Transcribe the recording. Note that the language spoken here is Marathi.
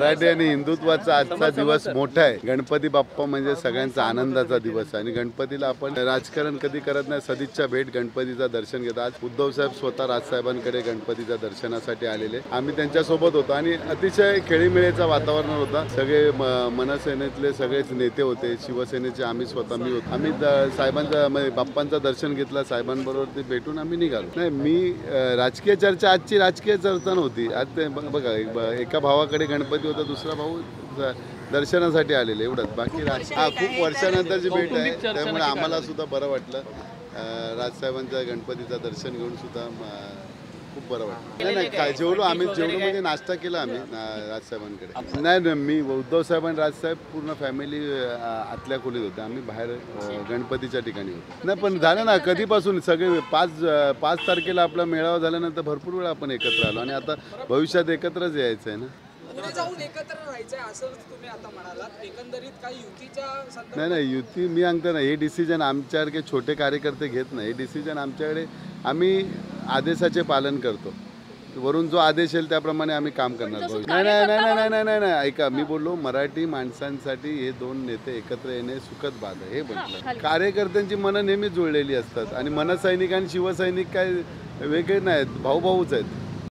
मराठी आणि हिंदुत्वाचा आजचा दिवस मोठा आहे. गणपती बाप्पा म्हणजे सगळ्यांचा आनंदाचा दिवस आहे आणि गणपतीला आपण राजकारण कधी करत नाही. सदिच्छा भेट गणपतीचं दर्शन घेतो. आज उद्धव साहेब स्वतः राजसाहेबांकडे गणपतीच्या दर्शनासाठी आलेले. आम्ही त्यांच्यासोबत होतो आणि अतिशय खेळीमेळीचं वातावरण होता. सगळे मनसेनेतले सगळेच नेते होते. शिवसेनेचे आम्ही स्वतः मी होतो. आम्ही साहेबांचा बाप्पांचं दर्शन घेतलं. साहेबांबरोबर ते भेटून आम्ही निघालो. नाही मी राजकीय चर्चा आजची राजकीय चर्चा नव्हती. आज ते बघा एका भावाकडे गणपती होता, दुसरा भाऊ दर्शनासाठी आलेले एवढंच. बाकी खूप वर्षानंतरची भेट आहे त्यामुळे आम्हाला सुद्धा बरं वाटलं. राजसाहेबांच्या गणपतीचं दर्शन घेऊन सुद्धा खूप बरं वाटलं. नाही काय जेवलो आम्ही म्हणजे नाश्ता केला आम्ही राजसाहेबांकडे. नाही मी उद्धव साहेब आणि राजसाहेब पूर्ण फॅमिली आतल्या खोलीत होते. आम्ही बाहेर गणपतीच्या ठिकाणी होतो. नाही पण झालं ना कधीपासून सगळे 5 तारखेला आपला मेळावा झाल्यानंतर भरपूर वेळा आपण एकत्र आलो आणि आता भविष्यात एकत्रच यायचं आहे ना. जाऊन एकत्र राहायचंय असं तुम्ही आता म्हणालात. एकंदरीत काही युतीच्या नाही युती मी सांगतो ना, हे डिसिजन आमच्यासारखे छोटे कार्यकर्ते घेत नाही. हे डिसिजन आमच्याकडे आम्ही आदेशाचे पालन करतो. वरून जो आदेश येईल त्याप्रमाणे आम्ही काम करणार. नाही ऐका मी बोललो मराठी माणसांसाठी हे दोन नेते एकत्र येणे सुखद बात आहे हे म्हटलं. कार्यकर्त्यांची मनं नेहमी जुळलेली असतात आणि मनसैनिक आणि शिवसैनिक काय वेगळे नाहीत, भाऊ भाऊच आहेत.